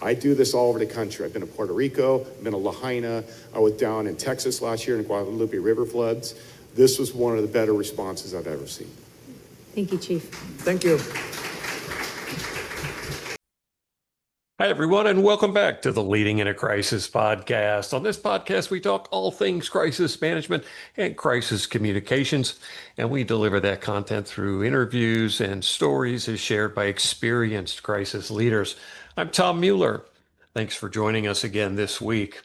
I do this all over the country. I've been to Puerto Rico, I've been to Lahaina, I was down in Texas last year in Guadalupe River floods. This was one of the better responses I've ever seen. Thank you, Chief. Thank you. Hi, everyone, and welcome back to the Leading in a Crisis podcast. On this podcast, we talk all things crisis management and crisis communications, and we deliver that content through interviews and stories as shared by experienced crisis leaders. I'm Tom Mueller. Thanks for joining us again this week.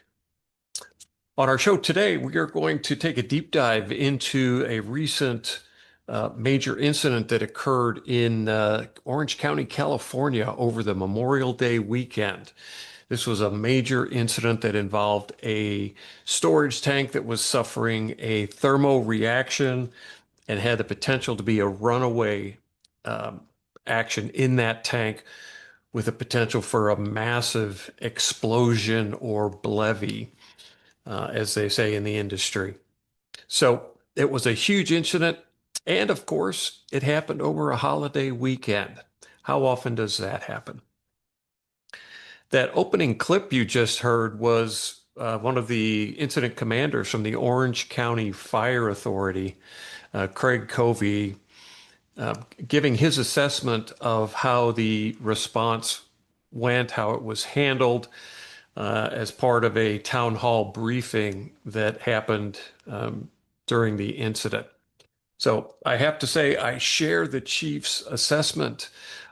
On our show today, we are going to take a deep dive into a recent major incident that occurred in Orange County, California over the Memorial Day weekend. This was a major incident that involved a storage tank that was suffering a thermal reaction and had the potential to be a runaway action in that tank with the potential for a massive explosion or BLEVE, as they say in the industry. So it was a huge incident. And of course, it happened over a holiday weekend. How often does that happen? That opening clip you just heard was one of the incident commanders from the Orange County Fire Authority, Craig Covey, giving his assessment of how the response went, how it was handled, as part of a town hall briefing that happened during the incident. So I have to say, I share the chief's assessment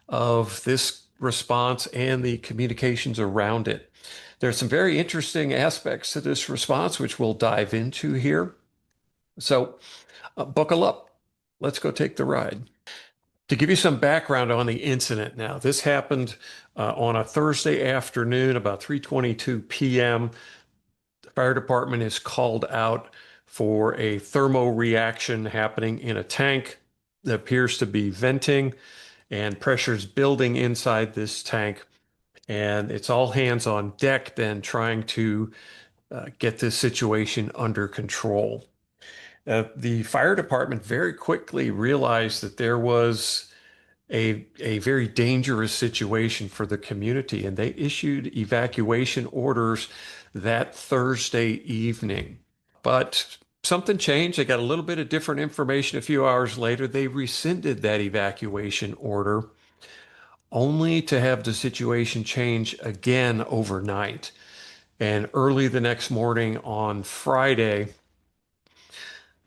of this response and the communications around it. There are some very interesting aspects to this response, which we'll dive into here. So buckle up. Let's go take the ride. To give you some background on the incident now, this happened on a Thursday afternoon, about 3:22 p.m. The fire department is called out for a thermal reaction happening in a tank that appears to be venting and pressures building inside this tank. And it's all hands on deck then trying to get this situation under control. The fire department very quickly realized that there was a very dangerous situation for the community, and they issued evacuation orders that Thursday evening. But something changed. They got a little bit of different information a few hours later. They rescinded that evacuation order, only to have the situation change again overnight. And early the next morning on Friday,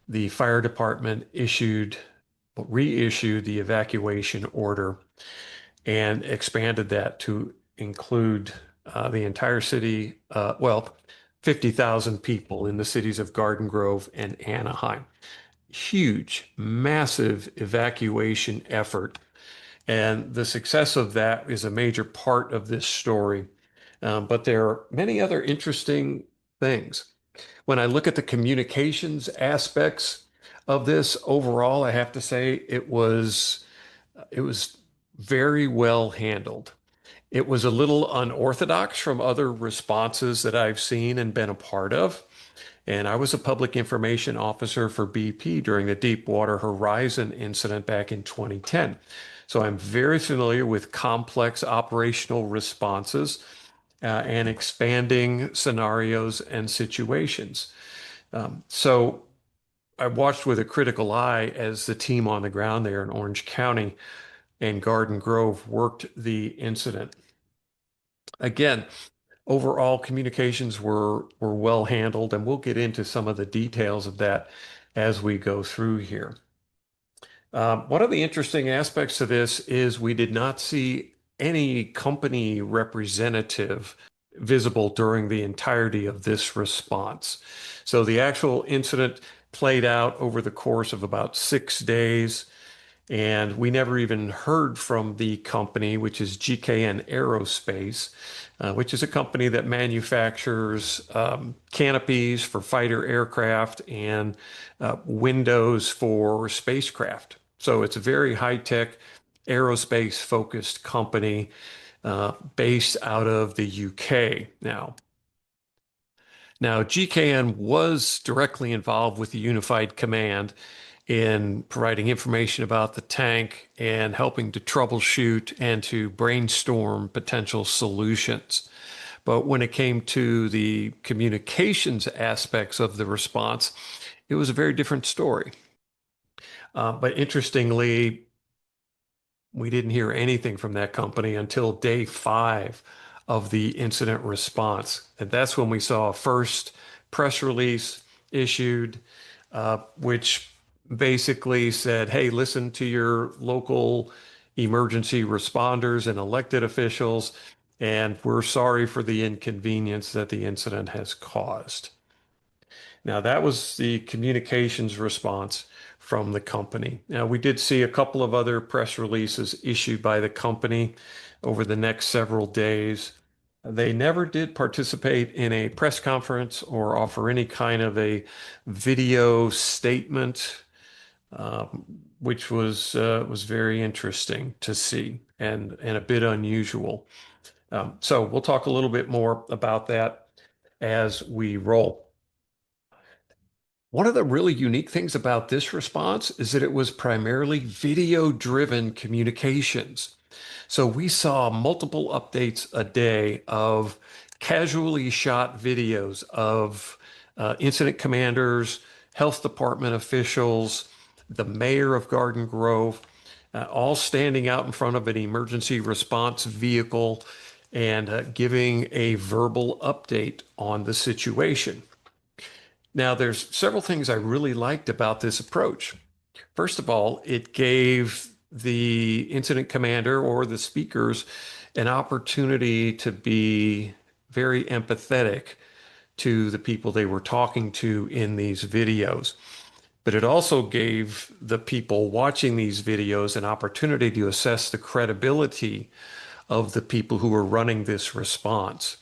the fire department reissued the evacuation order and expanded that to include the entire city, 50,000 people in the cities of Garden Grove and Anaheim. Huge, massive evacuation effort. And the success of that is a major part of this story. But there are many other interesting things. When I look at the communications aspects of this overall, I have to say it was very well handled. It was a little unorthodox from other responses that I've seen and been a part of. And I was a public information officer for BP during the Deepwater Horizon incident back in 2010. So I'm very familiar with complex operational responses and expanding scenarios and situations. So I watched with a critical eye as the team on the ground there in Orange County and Garden Grove worked the incident. Again, overall communications were well handled, and we'll get into some of the details of that as we go through here. One of the interesting aspects to this is we did not see any company representative visible during the entirety of this response. So the actual incident played out over the course of about 6 days. And we never even heard from the company, which is GKN Aerospace, which is a company that manufactures canopies for fighter aircraft and windows for spacecraft. So it's a very high-tech aerospace-focused company based out of the UK now. Now, GKN was directly involved with the Unified Command, in providing information about the tank and helping to troubleshoot and to brainstorm potential solutions. But when it came to the communications aspects of the response, it was a very different story. But interestingly, we didn't hear anything from that company until day 5 of the incident response. And that's when we saw a first press release issued, which basically said, hey, listen to your local emergency responders and elected officials, and we're sorry for the inconvenience that the incident has caused. Now, that was the communications response from the company. Now, we did see a couple of other press releases issued by the company over the next several days. They never did participate in a press conference or offer any kind of a video statement, which was very interesting to see and a bit unusual. So we'll talk a little bit more about that as we roll. One of the really unique things about this response is that it was primarily video-driven communications. So we saw multiple updates a day of casually shot videos of incident commanders, health department officials, the mayor of Garden Grove, all standing out in front of an emergency response vehicle and giving a verbal update on the situation. Now, there's several things I really liked about this approach. First of all, it gave the incident commander or the speakers an opportunity to be very empathetic to the people they were talking to in these videos. But it also gave the people watching these videos an opportunity to assess the credibility of the people who were running this response.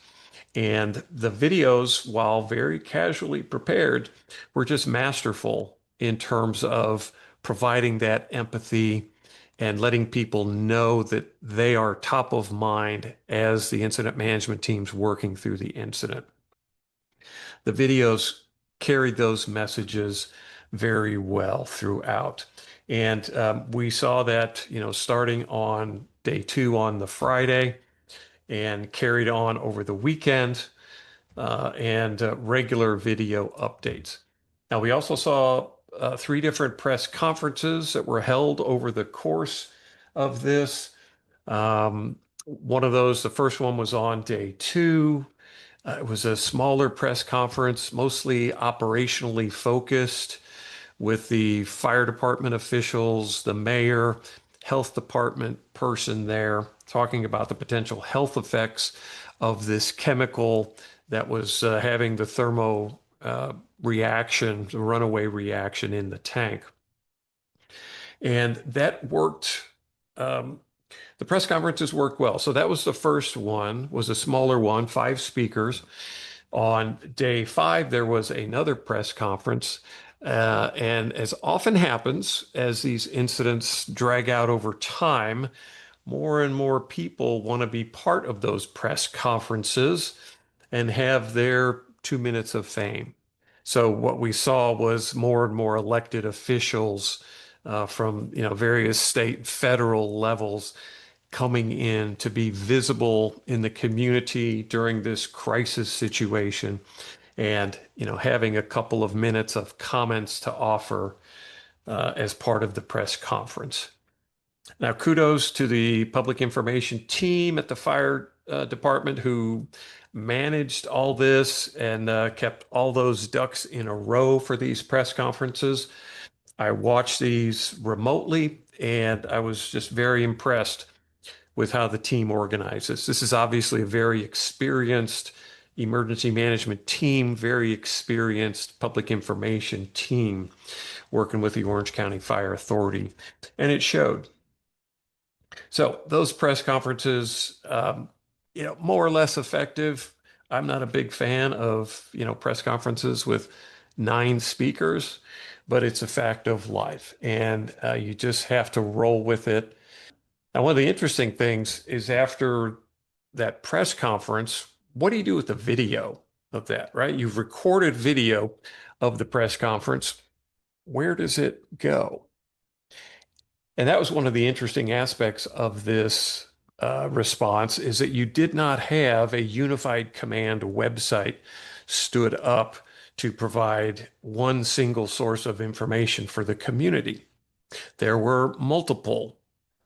And the videos, while very casually prepared, were just masterful in terms of providing that empathy and letting people know that they are top of mind as the incident management team's working through the incident. The videos carried those messages very well throughout. And we saw that, starting on day 2 on the Friday and carried on over the weekend and regular video updates. Now, we also saw 3 different press conferences that were held over the course of this. One of those, the first one was on day 2. It was a smaller press conference, mostly operationally focused, with the fire department officials, the mayor, health department person there talking about the potential health effects of this chemical that was having the thermo reaction, the runaway reaction in the tank. And that worked. The press conferences worked well. So that was the first one, was a smaller one, 5 speakers. On day 5, there was another press conference. And as often happens, as these incidents drag out over time, more and more people want to be part of those press conferences and have their 2 minutes of fame. So what we saw was more and more elected officials from various state and federal levels coming in to be visible in the community during this crisis situation and having a couple of minutes of comments to offer as part of the press conference. Now, kudos to the public information team at the fire department who managed all this and kept all those ducks in a row for these press conferences. I watched these remotely, and I was just very impressed with how the team organizes. This is obviously a very experienced emergency management team, very experienced public information team working with the Orange County Fire Authority, and it showed. So those press conferences, more or less effective. I'm not a big fan of, press conferences with 9 speakers, but it's a fact of life, and you just have to roll with it. Now, one of the interesting things is after that press conference, what do you do with the video of that, right? You've recorded video of the press conference. where does it go? And that was one of the interesting aspects of this response, is that you did not have a unified command website stood up to provide one single source of information for the community. There were multiple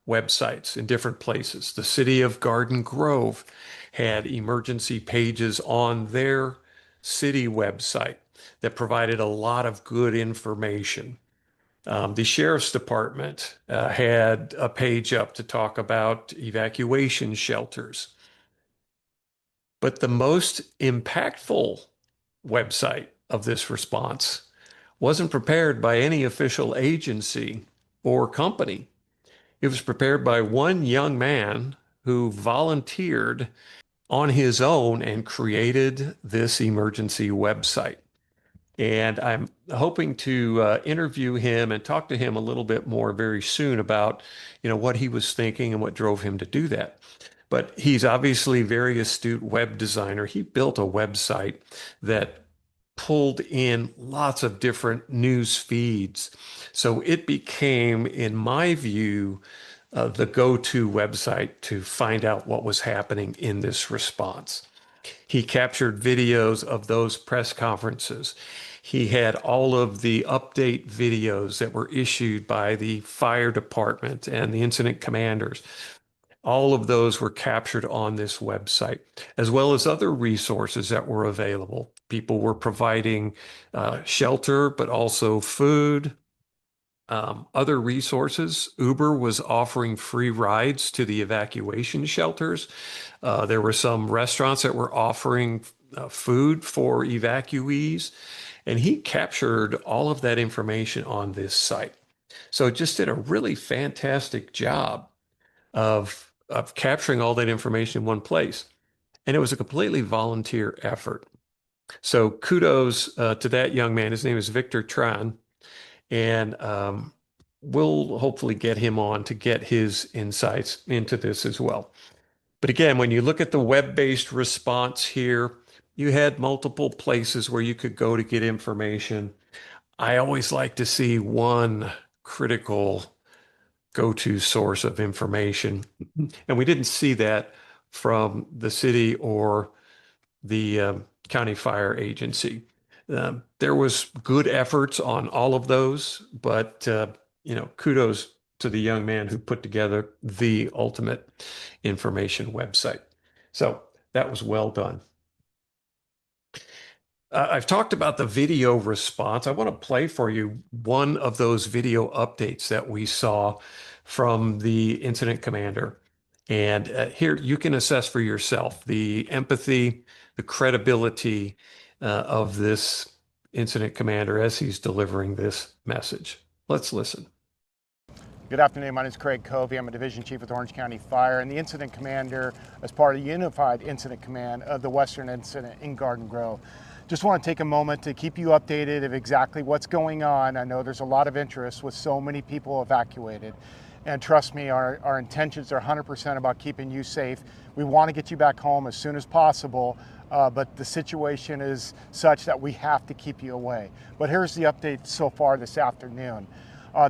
websites in different places. The city of Garden Grove had emergency pages on their city website that provided a lot of good information. The sheriff's department had a page up to talk about evacuation shelters. But the most impactful website of this response wasn't prepared by any official agency or company. It was prepared by one young man who volunteered on his own and created this emergency website. And I'm hoping to interview him and talk to him a little bit more very soon about, what he was thinking and what drove him to do that. But he's obviously a very astute web designer. He built a website that pulled in lots of different news feeds. So it became, in my view, the go-to website to find out what was happening in this response. He captured videos of those press conferences. He had all of the update videos that were issued by the fire department and the incident commanders. All of those were captured on this website, as well as other resources that were available. People were providing shelter, but also food, other resources. Uber was offering free rides to the evacuation shelters. There were some restaurants that were offering food for evacuees, and he captured all of that information on this site. So it just did a really fantastic job of capturing all that information in one place. And it was a completely volunteer effort. So kudos to that young man. His name is Victor Tran. And we'll hopefully get him on to get his insights into this as well. But again, when you look at the web-based response here, you had multiple places where you could go to get information. I always like to see one critical go-to source of information. And we didn't see that from the city or the county fire agency. There was good efforts on all of those, but kudos to the young man who put together the ultimate information website. So that was well done. I've talked about the video response. I want to play for you one of those video updates that we saw from the incident commander. And here you can assess for yourself the empathy, the credibility of this incident commander as he's delivering this message. Let's listen. Good afternoon, my name is Craig Covey. I'm a Division Chief with Orange County Fire and the Incident Commander as part of the Unified Incident Command of the Western Incident in Garden Grove. Just want to take a moment to keep you updated of exactly what's going on. I know there's a lot of interest with so many people evacuated. And trust me, our intentions are 100% about keeping you safe. We want to get you back home as soon as possible, but the situation is such that we have to keep you away. But here's the update so far this afternoon.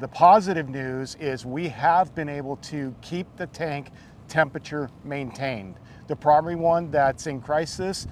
The positive news is we have been able to keep the tank temperature maintained. The primary one that's in crisis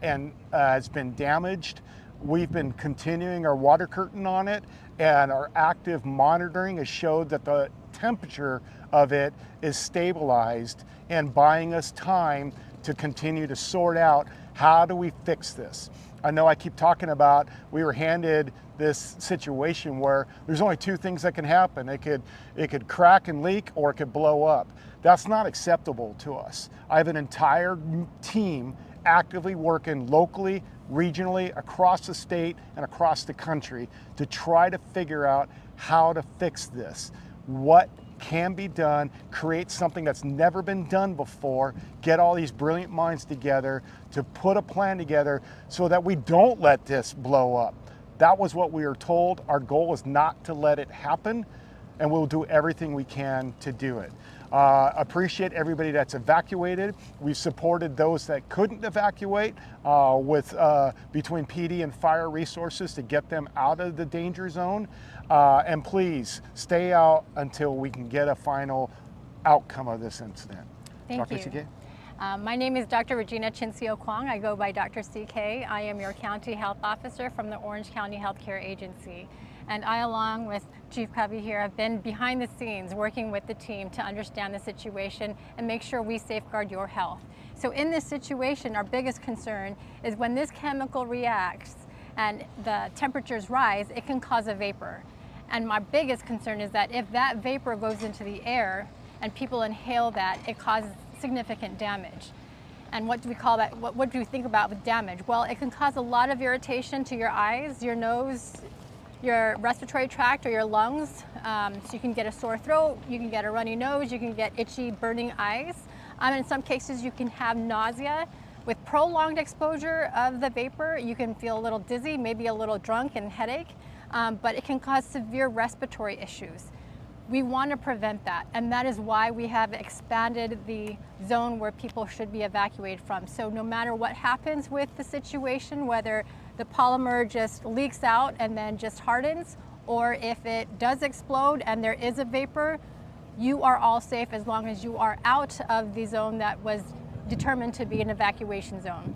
and has been damaged, we've been continuing our water curtain on it, and our active monitoring has showed that the temperature of it is stabilized and buying us time to continue to sort out how do we fix this. I know I keep talking about we were handed this situation where there's only two things that can happen. It could crack and leak, or it could blow up. That's not acceptable to us. I have an entire team actively working locally, regionally, across the state and across the country to try to figure out how to fix this. What can be done, create something that's never been done before, get all these brilliant minds together to put a plan together so that we don't let this blow up. That was what we were told. Our goal is not to let it happen, and we'll do everything we can to do it. Appreciate everybody that's evacuated. We've supported those that couldn't evacuate with between PD and fire resources to get them out of the danger zone. And please stay out until we can get a final outcome of this incident. Thank Dr. you. CK? My name is Dr. Regina Chinsio Kwong. I go by Dr. CK. I am your County Health Officer from the Orange County Healthcare Agency. And I, along with Chief Covey here, have been behind the scenes working with the team to understand the situation and make sure we safeguard your health. So in this situation, our biggest concern is when this chemical reacts and the temperatures rise, it can cause a vapor. And my biggest concern is that if that vapor goes into the air and people inhale that, it causes significant damage. And what do we call that? What do we think about with damage? Well, it can cause a lot of irritation to your eyes, your nose, your respiratory tract, or your lungs. So you can get a sore throat, you can get a runny nose, you can get itchy, burning eyes. In some cases, you can have nausea. With prolonged exposure of the vapor, you can feel a little dizzy, maybe a little drunk and headache, but it can cause severe respiratory issues. We want to prevent that, and that is why we have expanded the zone where people should be evacuated from. So no matter what happens with the situation, whether the polymer just leaks out and then just hardens, or if it does explode and there is a vapor, you are all safe as long as you are out of the zone that was determined to be an evacuation zone.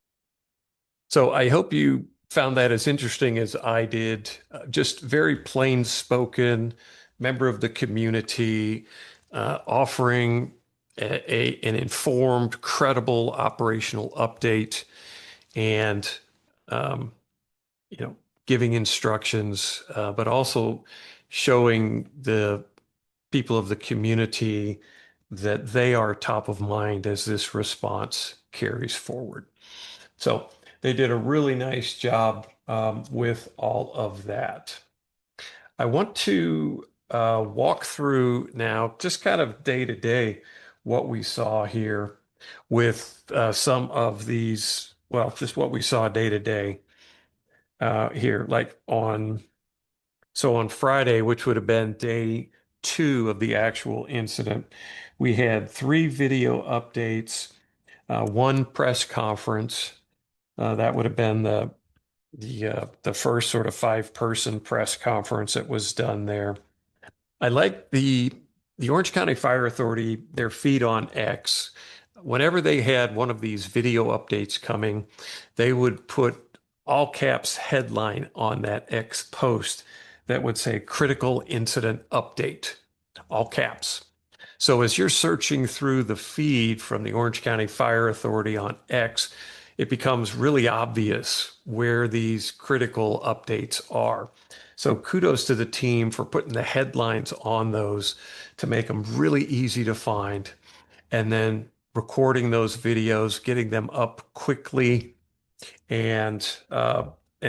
So I hope you found that as interesting as I did. Just very plain spoken, member of the community, offering an informed, credible operational update, and giving instructions, but also showing the people of the community that they are top of mind as this response carries forward. So they did a really nice job with all of that. I want to walk through now just kind of day to day what we saw here with some of these, well, just what we saw day to day here, like on Friday, which would have been day 2 of the actual incident, we had 3 video updates, 1 press conference. That would have been the first sort of 5-person press conference that was done there. I like the Orange County Fire Authority, their feed on X. Whenever they had one of these video updates coming, they would put all caps headline on that X post that would say critical incident update, all caps. So as you're searching through the feed from the Orange County Fire Authority on X, it becomes really obvious where these critical updates are. So kudos to the team for putting the headlines on those to make them really easy to find, and then recording those videos, getting them up quickly and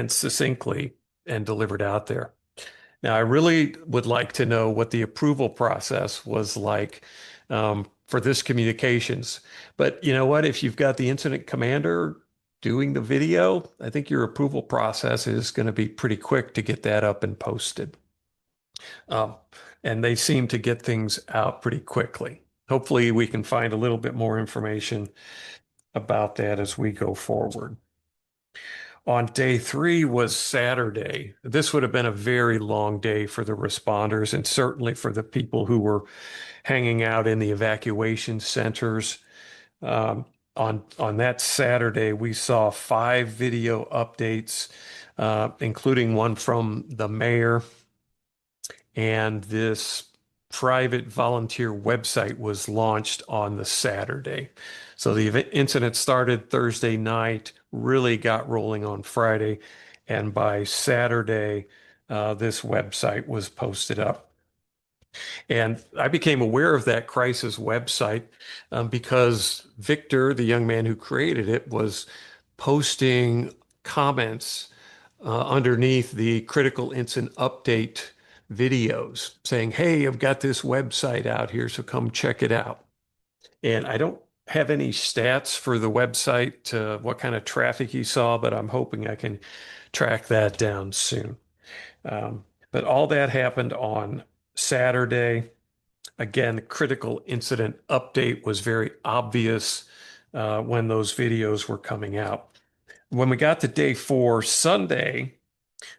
succinctly and delivered out there. Now, I really would like to know what the approval process was like for this communications. But you know what? If you've got the incident commander doing the video, I think your approval process is going to be pretty quick to get that up and posted. And they seem to get things out pretty quickly. Hopefully we can find a little bit more information about that as we go forward. On day 3 was Saturday. This would have been a very long day for the responders and certainly for the people who were hanging out in the evacuation centers. On that Saturday, we saw 5 video updates, including one from the mayor. And this private volunteer website was launched on the Saturday. So the incident started Thursday night, really got rolling on Friday, and by Saturday, this website was posted up. And I became aware of that crisis website because Victor, the young man who created it, was posting comments underneath the critical incident update videos saying, hey, I've got this website out here, so come check it out. And I don't have any stats for the website, what kind of traffic he saw, but I'm hoping I can track that down soon. But all that happened on Saturday. Again, critical incident update was very obvious when those videos were coming out. When we got to day 4, Sunday,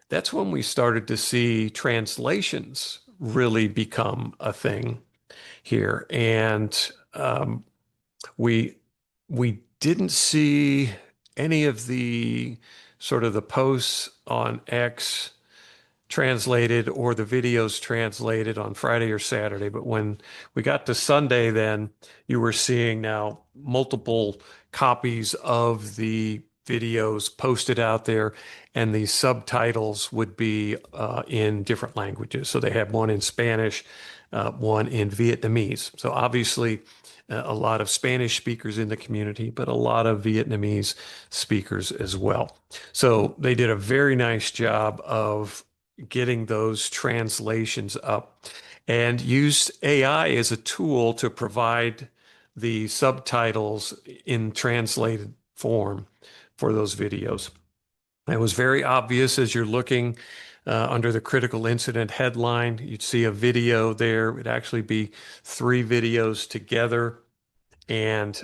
that's when we started to see translations really become a thing here. And we we didn't see any of the sort of the posts on X translated or the videos translated on Friday or Saturday. But when we got to Sunday, then you were seeing now multiple copies of the videos posted out there, and the subtitles would be in different languages. So they had one in Spanish, one in Vietnamese. So obviously, a lot of Spanish speakers in the community, but a lot of Vietnamese speakers as well. So they did a very nice job of getting those translations up and used AI as a tool to provide the subtitles in translated form for those videos. It was very obvious as you're looking under the critical incident headline. You'd see a video there. It'd actually be 3 videos together, and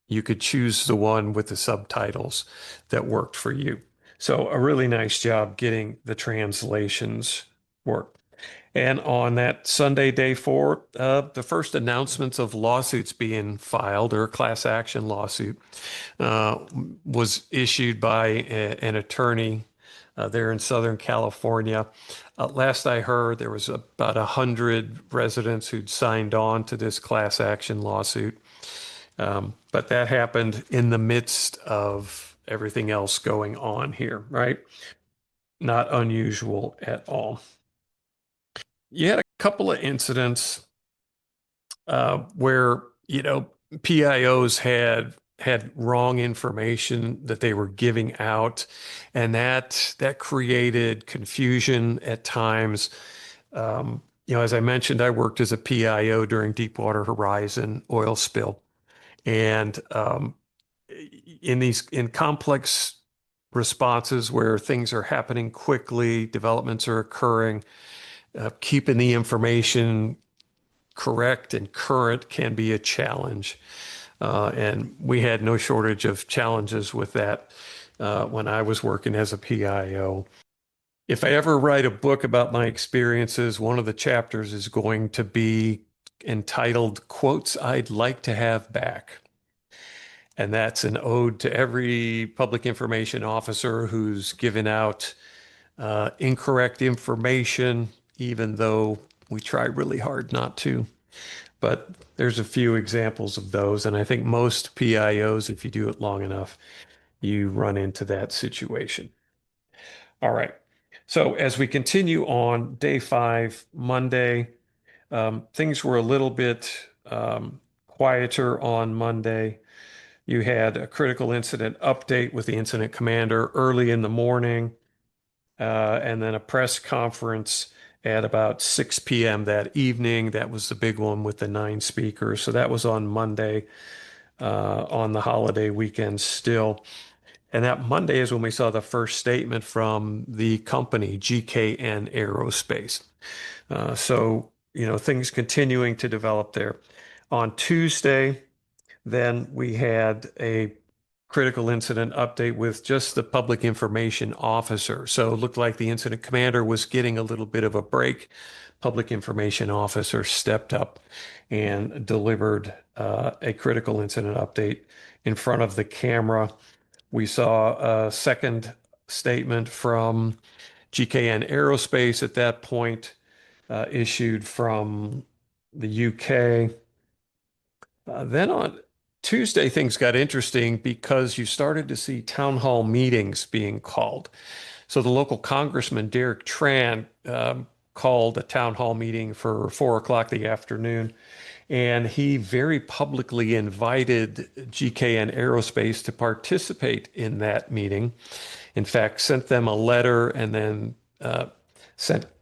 you could choose the one with the subtitles that worked for you. So a really nice job getting the translations work. And on that Sunday, day 4, the first announcements of lawsuits being filed, or a class action lawsuit, was issued by an attorney there in Southern California. Last I heard, there was about 100 residents who'd signed on to this class action lawsuit. But that happened in the midst of everything else going on here, right? Not unusual at all. You had a couple of incidents where, PIOs had wrong information that they were giving out, and that created confusion at times. As I mentioned, I worked as a PIO during Deepwater Horizon oil spill, and in complex responses where things are happening quickly, developments are occurring, keeping the information correct and current can be a challenge. And we had no shortage of challenges with that when I was working as a PIO. If I ever write a book about my experiences, one of the chapters is going to be entitled Quotes I'd Like to Have Back. And that's an ode to every public information officer who's given out incorrect information, even though we try really hard not to. But there's a few examples of those. And I think most PIOs, if you do it long enough, you run into that situation. All right. So as we continue on day 5, Monday, things were a little bit quieter on Monday. You had a critical incident update with the incident commander early in the morning, and then a press conference at about 6 p.m. that evening. That was the big one with the 9 speakers. So that was on Monday, on the holiday weekend still. And that Monday is when we saw the first statement from the company, GKN Aerospace. So, things continuing to develop there. On Tuesday, then we had a critical incident update with just the public information officer. So it looked like the incident commander was getting a little bit of a break. Public information officer stepped up and delivered a critical incident update in front of the camera. We saw a second statement from GKN Aerospace at that point, issued from the UK. Then on Tuesday, things got interesting because you started to see town hall meetings being called. So the local congressman, Derek Tran, called a town hall meeting for 4 o'clock the afternoon, and he very publicly invited GKN Aerospace to participate in that meeting. In fact, sent them a letter and then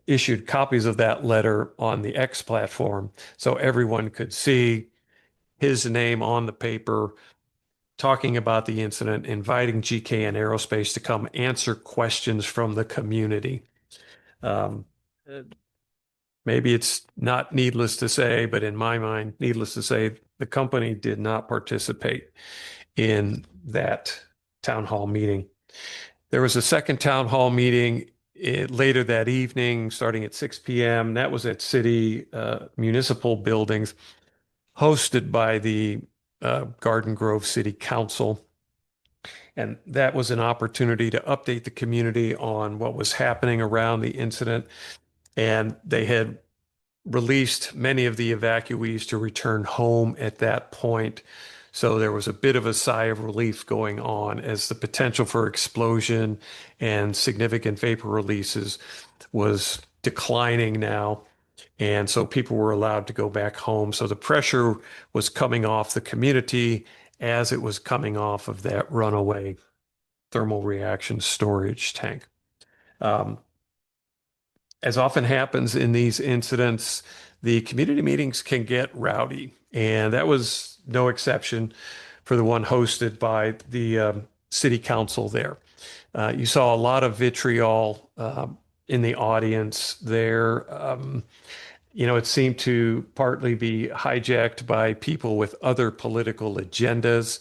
issued copies of that letter on the X platform so everyone could see his name on the paper, talking about the incident, inviting GKN Aerospace to come answer questions from the community. maybe it's not needless to say, but in my mind, needless to say, the company did not participate in that town hall meeting. There was a second town hall meeting later that evening, starting at 6 p.m. That was at city municipal buildings, hosted by the Garden Grove City Council. And that was an opportunity to update the community on what was happening around the incident. And they had released many of the evacuees to return home at that point. So there was a bit of a sigh of relief going on as the potential for explosion and significant vapor releases was declining now. And so people were allowed to go back home. So the pressure was coming off the community as it was coming off of that runaway thermal reaction storage tank. As often happens in these incidents, the community meetings can get rowdy, and that was no exception for the one hosted by the city council there. You saw a lot of vitriol in the audience there. It seemed to partly be hijacked by people with other political agendas,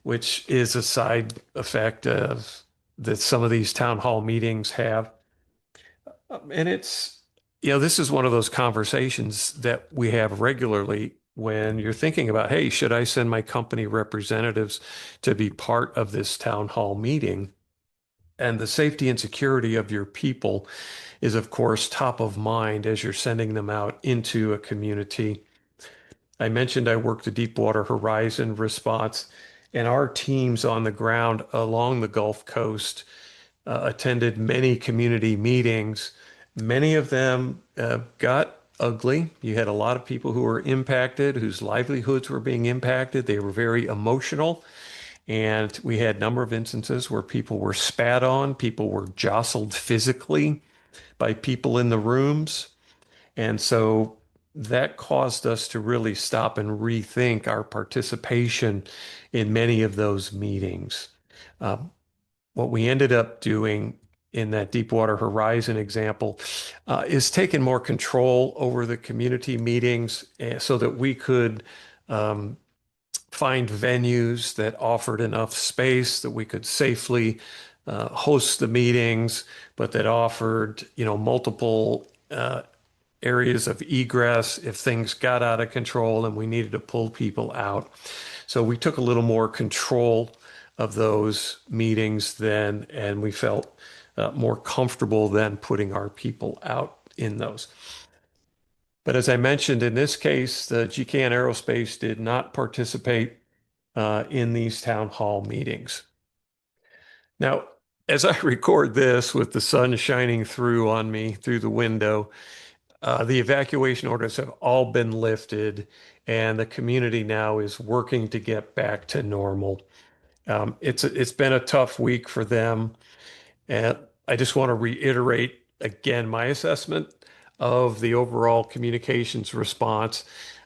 which is a side effect of that some of these town hall meetings have. And this is one of those conversations that we have regularly when you're thinking about, hey, should I send my company representatives to be part of this town hall meeting? And the safety and security of your people is, of course, top of mind as you're sending them out into a community. I mentioned I worked the Deepwater Horizon response, and our teams on the ground along the Gulf Coast attended many community meetings. Many of them got ugly. You had a lot of people who were impacted, whose livelihoods were being impacted. They were very emotional. And we had a number of instances where people were spat on, people were jostled physically by people in the rooms. And so that caused us to really stop and rethink our participation in many of those meetings. What we ended up doing in that Deepwater Horizon example is taking more control over the community meetings so that we could find venues that offered enough space that we could safely host the meetings, but that offered, multiple areas of egress if things got out of control and we needed to pull people out. So we took a little more control of those meetings then, and we felt more comfortable than putting our people out in those. But as I mentioned, in this case, the GKN Aerospace did not participate in these town hall meetings. Now, as I record this with the sun shining through on me through the window, the evacuation orders have all been lifted, and the community now is working to get back to normal. It's been a tough week for them. And I just want to reiterate again my assessment of the overall communications response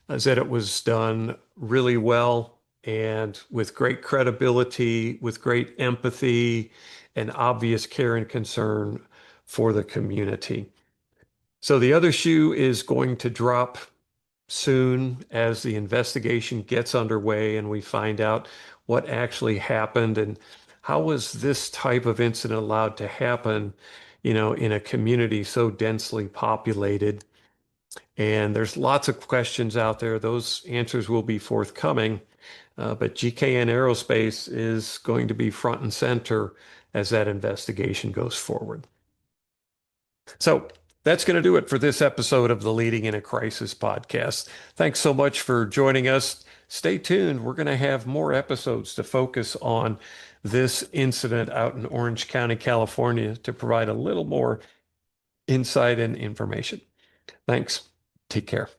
is that it was done really well and with great credibility, with great empathy, and obvious care and concern for the community. So the other shoe is going to drop soon as the investigation gets underway and we find out what actually happened and how was this type of incident allowed to happen, in a community so densely populated. And there's lots of questions out there. Those answers will be forthcoming, but GKN Aerospace is going to be front and center as that investigation goes forward. So that's going to do it for this episode of the Leading in a Crisis podcast. Thanks so much for joining us. Stay tuned. We're going to have more episodes to focus on this incident out in Orange County, California, to provide a little more insight and information. Thanks. Take care.